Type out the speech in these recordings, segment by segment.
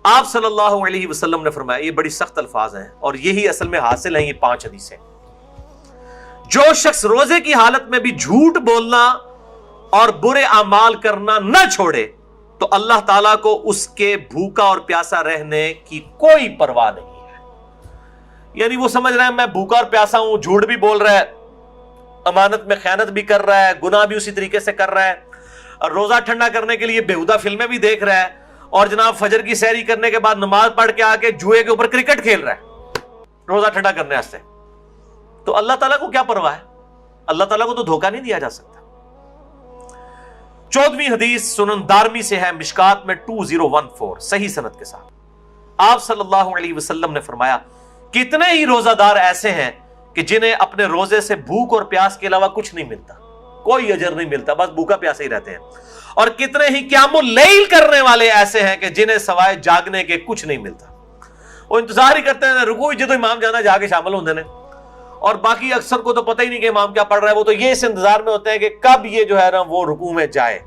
آپ صلی اللہ علیہ وسلم نے فرمایا، یہ بڑی سخت الفاظ ہیں اور یہی اصل میں حاصل ہیں یہ 5 حدیثیں، جو شخص روزے کی حالت میں بھی جھوٹ بولنا اور برے اعمال کرنا نہ چھوڑے تو اللہ تعالیٰ کو اس کے بھوکا اور پیاسا رہنے کی کوئی پرواہ نہیں ہے۔ یعنی وہ سمجھ رہے ہیں میں بھوکا اور پیاسا ہوں، جھوٹ بھی بول رہا ہے، امانت میں خیانت بھی کر رہا ہے، گناہ بھی اسی طریقے سے کر رہا ہے، اور روزہ ٹھنڈا کرنے کے لیے بےہودہ فلمیں بھی دیکھ رہا ہے، اور جناب فجر کی سحری کرنے کے بعد نماز پڑھ کے آ کے جوئے کے اوپر کرکٹ کھیل رہا ہے روزہ ٹھنڈا کرنے واسطے، تو اللہ تعالیٰ کو کیا پرواہ ہے؟ اللہ تعالیٰ کو تو دھوکہ نہیں دیا جا سکتا۔ 14ویں حدیث سنن دارمی سے ہے، مشکات میں 2014 صحیح سند کے ساتھ۔ آپ صلی اللہ علیہ وسلم نے فرمایا، کتنے ہی روزہ دار ایسے ہیں کہ جنہیں اپنے روزے سے بھوک اور پیاس کے علاوہ کچھ نہیں ملتا، کوئی اجر نہیں ملتا، بس بھوکا پیاسے ہی رہتے ہیں، اور کتنے ہی قیام اللیل کرنے والے ایسے ہیں کہ جنہیں سوائے جاگنے کے کچھ نہیں ملتا، وہ انتظار ہی کرتے ہیں رکوع جدو امام جانا جا کے شامل ہوندے نے، اور باقی اکثر کو تو پتہ ہی نہیں کہ امام کیا پڑھ رہا ہے، وہ تو یہ اس انتظار میں ہوتے ہیں کہ کب یہ جو ہے نا وہ رکوع میں جائے،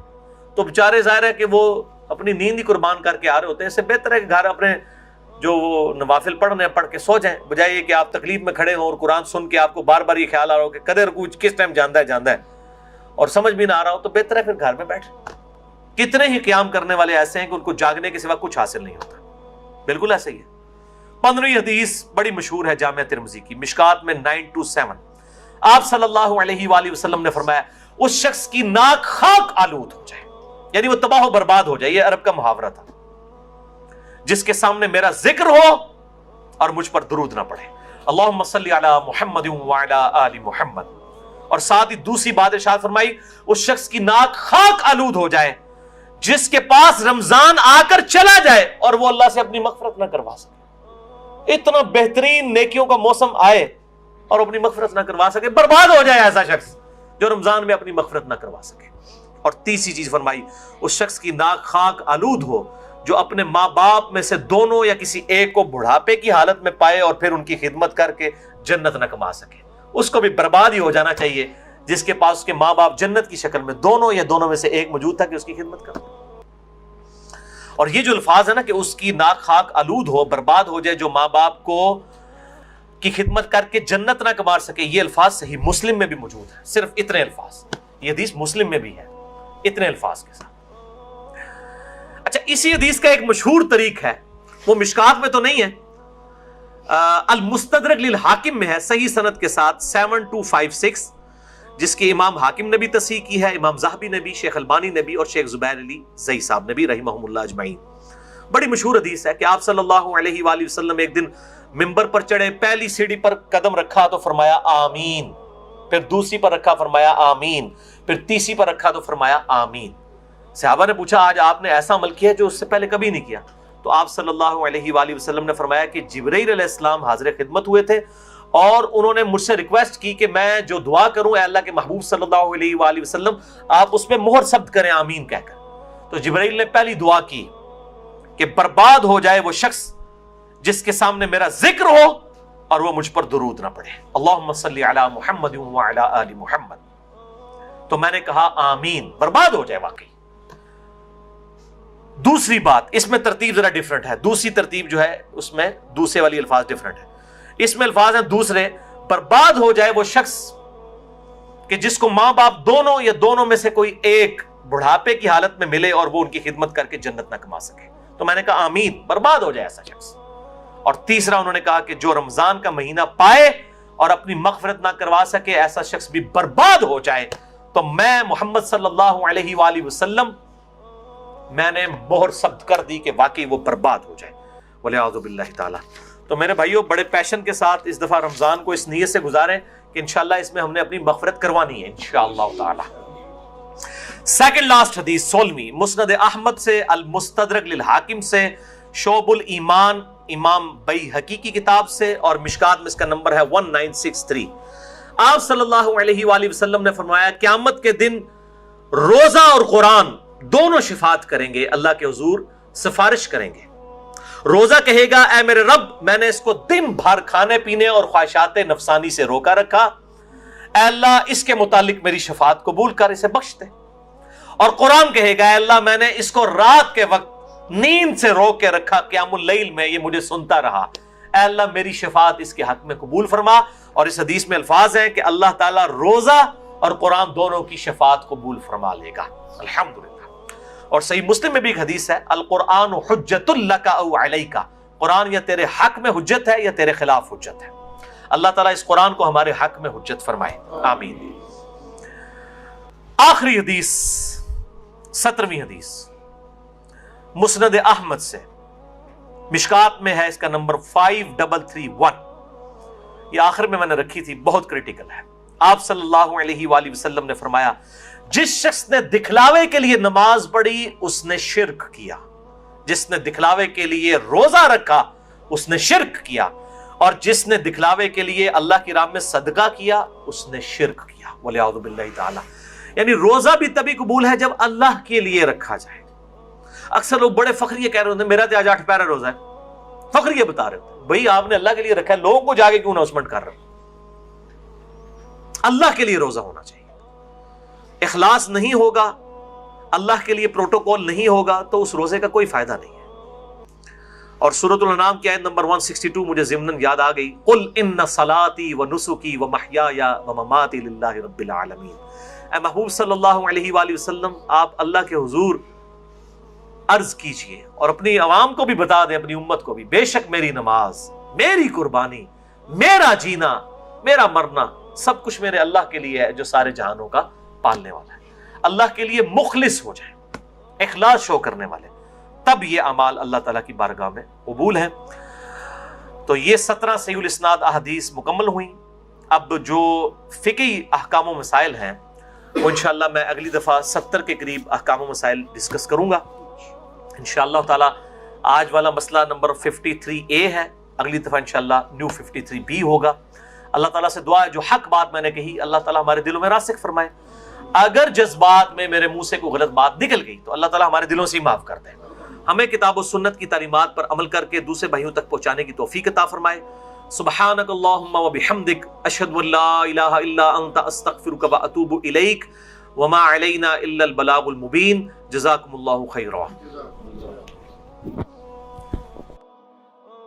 تو بیچارے ظاہر ہے کہ وہ اپنی نیند ہی قربان کر کے آ رہے ہوتے ہیں۔ اس سے بہتر ہے کہ گھر اپنے جو وہ نوافل پڑھنے پڑھ کے سو جائیں، بجائے یہ کہ آپ تکلیف میں کھڑے ہوں اور قرآن سن کے آپ کو بار بار یہ خیال آ رہا ہو کہ کدے رکوع کس ٹائم جاندہ ہے اور سمجھ بھی نہ آ رہا ہو، تو بہتر ہے پھر گھر میں بیٹھ۔ کتنے ہی قیام کرنے والے ایسے ہیں کہ ان کو جاگنے کے سوا کچھ حاصل نہیں ہوتا، بالکل ایسا ہی ہے۔ 15ویں حدیث بڑی مشہور ہے جامع ترمذی کی، مشکات میں 927۔ آپ صلی اللہ علیہ وآلہ وسلم نے فرمایا، اس شخص کی ناک خاک آلود ہو جائے، یعنی وہ تباہ و برباد ہو جائے، یہ عرب کا محاورہ تھا، جس کے سامنے میرا ذکر ہو اور مجھ پر درود نہ پڑھے، اللہم صلی علی محمد وعلی آل محمد، اور ساتھ ہی دوسری بات ارشاد فرمائی، اس شخص کی ناک خاک آلود ہو جائے جس کے پاس رمضان آ کر چلا جائے اور وہ اللہ سے اپنی مغفرت نہ کروا سکے۔ اتنا بہترین نیکیوں کا موسم آئے اور اپنی مغفرت نہ کروا سکے، برباد ہو جائے ایسا شخص جو رمضان میں اپنی مغفرت نہ کروا سکے۔ اور تیسری چیز فرمائی، اس شخص کی ناک خاک آلود ہو جو اپنے ماں باپ میں سے دونوں یا کسی ایک کو بڑھاپے کی حالت میں پائے اور پھر ان کی خدمت کر کے جنت نہ کما سکے، اس کو بھی برباد ہی ہو جانا چاہیے جس کے پاس اس کے ماں باپ جنت کی شکل میں دونوں یا دونوں میں سے ایک موجود تھا کہ اس کی خدمت کرے۔ اور یہ جو الفاظ ہے نا کہ اس کی ناک خاک آلود ہو، برباد ہو جائے، جو ماں باپ کو کی خدمت کر کے جنت نہ کما سکے، یہ الفاظ صحیح مسلم میں بھی موجود ہے، صرف اتنے الفاظ، یہ حدیث مسلم میں بھی ہے اتنے الفاظ کے ساتھ۔ اچھا، اسی حدیث کا ایک مشہور طریق ہے، وہ مشکات میں تو نہیں ہے، المستدرک للحاکم میں ہے صحیح سند کے ساتھ 7256، جس کی امام حاکم نے بھی تصحیح کی ہے، امام ذہبی نے بھی، شیخ البانی نے بھی، اور شیخ زبیر علی زئی صاحب نے بھی رحمہم اللہ اجمعین۔ بڑی مشہور حدیث ہے کہ آپ صلی اللہ علیہ وآلہ وسلم ایک دن ممبر پر چڑھے، پہلی سیڑھی پر قدم رکھا تو فرمایا آمین، پھر دوسری پر رکھا فرمایا آمین، پھر تیسری پر رکھا تو فرمایا آمین۔ صحابہ نے پوچھا آج آپ نے ایسا عمل کیا جو اس سے پہلے کبھی نہیں کیا؟ تو آپ صلی اللہ علیہ وآلہ وسلم نے فرمایا کہ جبرائیل علیہ السلام حاضر خدمت ہوئے تھے اور انہوں نے مجھ سے ریکویسٹ کی کہ میں جو دعا کروں اے اللہ کے محبوب صلی اللہ علیہ وآلہ وسلم آپ اس پہ مہر ثبت کریں آمین کہہ کر۔ تو جبرائیل نے پہلی دعا کی کہ برباد ہو جائے وہ شخص جس کے سامنے میرا ذکر ہو اور وہ مجھ پر درود نہ پڑھے، اللہم صلی علی محمد وعلی آل محمد۔ تو میں نے کہا آمین، برباد ہو جائے واقعی۔ دوسری بات، اس میں ترتیب ذرا ڈیفرنٹ ہے، دوسری ترتیب جو ہے اس میں دوسرے والی الفاظ ڈیفرنٹ ہے، اس میں الفاظ ہیں دوسرے، برباد ہو جائے وہ شخص کہ جس کو ماں باپ دونوں یا دونوں میں سے کوئی ایک بڑھاپے کی حالت میں ملے اور وہ ان کی خدمت کر کے جنت نہ کما سکے، تو میں نے کہا آمین، برباد ہو جائے ایسا شخص۔ اور تیسرا انہوں نے کہا کہ جو رمضان کا مہینہ پائے اور اپنی مغفرت نہ کروا سکے ایسا شخص بھی برباد ہو جائے، تو میں محمد صلی اللہ علیہ وآلہ وسلم میں نے مہر ثبت کر دی کہ واقعی وہ برباد ہو جائے، والعیاذ باللہ تعالی۔ تو میرے بھائیوں بڑے پیشن کے ساتھ اس دفعہ رمضان کو اس نیت سے گزاریں کہ انشاءاللہ اس میں ہم نے اپنی مغفرت کروانی ہے انشاءاللہ تعالی۔ سیکنڈ لاسٹ حدیث 16ویں، مسند احمد سے، المستدرک للحاکم سے، شعب الایمان امام بیہقی کی کتاب سے، اور مشکات میں اس کا نمبر ہے 1963۔ آپ صلی اللہ علیہ وآلہ وسلم نے فرمایا قیامت کے دن روزہ اور قرآن دونوں شفاعت کریں گے، اللہ کے حضور سفارش کریں گے۔ روزہ کہے گا اے میرے رب، میں نے اس کو دن بھر کھانے پینے اور خواہشات نفسانی سے روکا رکھا، اے اللہ اس کے متعلق میری شفاعت قبول کر اسے بخش دے۔ اور قرآن کہے گا اے اللہ میں نے اس کو رات کے وقت نیند سے روک کے رکھا قیام اللیل میں، یہ مجھے سنتا رہا، اے اللہ میری شفاعت اس کے حق میں قبول فرما۔ اور اس حدیث میں الفاظ ہیں کہ اللہ تعالیٰ روزہ اور قرآن دونوں کی شفاعت قبول فرما لے گا، الحمدللہ۔ اور صحیح مسلم میں بھی ایک حدیث ہے، القرآن حجت لک او علیک، قرآن یا تیرے حق میں حجت ہے یا تیرے خلاف حجت ہے۔ اللہ تعالیٰ اس قرآن کو ہمارے حق میں حجت فرمائے، آمین۔ آخری حدیث، 17ویں حدیث، مسند احمد سے، مشکات میں ہے، اس کا نمبر 5331، یہ آخر میں نے رکھی تھی، بہت کریٹیکل ہے۔ آپ صلی اللہ علیہ وآلہ وسلم نے فرمایا، جس شخص نے دکھلاوے کے لیے نماز پڑھی اس نے شرک کیا، جس نے دکھلاوے کے لیے روزہ رکھا اس نے شرک کیا، اور جس نے دکھلاوے کے لیے اللہ کی راہ میں صدقہ کیا اس نے شرک کیا، والعیاذ باللہ تعالی۔ یعنی روزہ بھی تبھی قبول ہے جب اللہ کے لیے رکھا جائے۔ اکثر لوگ بڑے فخریہ کہہ رہے ہوتے ہیں میرا تو آج 8 پیارا روزہ ہے، فخریہ بتا رہے ہوتے ہیں، بھئی آپ نے اللہ کے لیے رکھا ہے، لوگوں کو جاگے کیوں اناؤنسمنٹ کر رہے ہیں؟ اللہ کے لیے روزہ ہونا چاہیے۔ اخلاص نہیں ہوگا، اللہ کے لیے پروٹوکول نہیں ہوگا تو اس روزے کا کوئی فائدہ نہیں ہے۔ اور سورۃ الانعام کی آیت نمبر 162 مجھے ضمناً یاد آ گئی، قل ان صلاتی و نسکی و محیای و مماتی للہ رب العالمین۔ اے محبوب صلی اللہ علیہ وآلہ وسلم، آپ اللہ کے حضور عرض کیجئے اور اپنی عوام کو بھی بتا دیں، اپنی امت کو بھی، بے شک میری نماز، میری قربانی، میرا جینا، میرا مرنا، سب کچھ میرے اللہ کے لیے ہے جو سارے جہانوں کا پالنے والا ہے۔ اللہ کے لیے مخلص ہو جائیں، اخلاص شو کرنے والے، تب یہ اعمال اللہ تعالیٰ کی بارگاہ میں قبول ہیں۔ تو یہ 17 صحیح الاسناد احادیث مکمل ہوئیں۔ اب جو فقہی احکام و مسائل ہیں وہ انشاءاللہ میں اگلی دفعہ 70 کے قریب احکام و مسائل ڈسکس کروں گا انشاءاللہ تعالیٰ۔ آج والا مسئلہ نمبر 53A ہے، اگلی دفعہ انشاءاللہ نیو 53B ہوگا۔ اللہ تعالیٰ سے دعا ہے جو حق بات میں نے کہی اللہ تعالیٰ ہمارے دلوں میں راسخ فرمائے، اگر جذبات میں میرے منہ سے کوئی غلط بات نکل گئی تو اللہ تعالیٰ ہمارے دلوں سے ہی معاف کر دے، ہمیں کتاب و سنت کی تعلیمات پر عمل کر کے دوسرے بھائیوں تک پہنچانے کی توفیق عطا فرمائے۔ سبحانک اللہم و بحمدک، اشہد ان لا الہ الا انت، استغفرک و اتوب الیک، وما علینا الا البلاغ المبین۔ جزاکم اللہ خیرا۔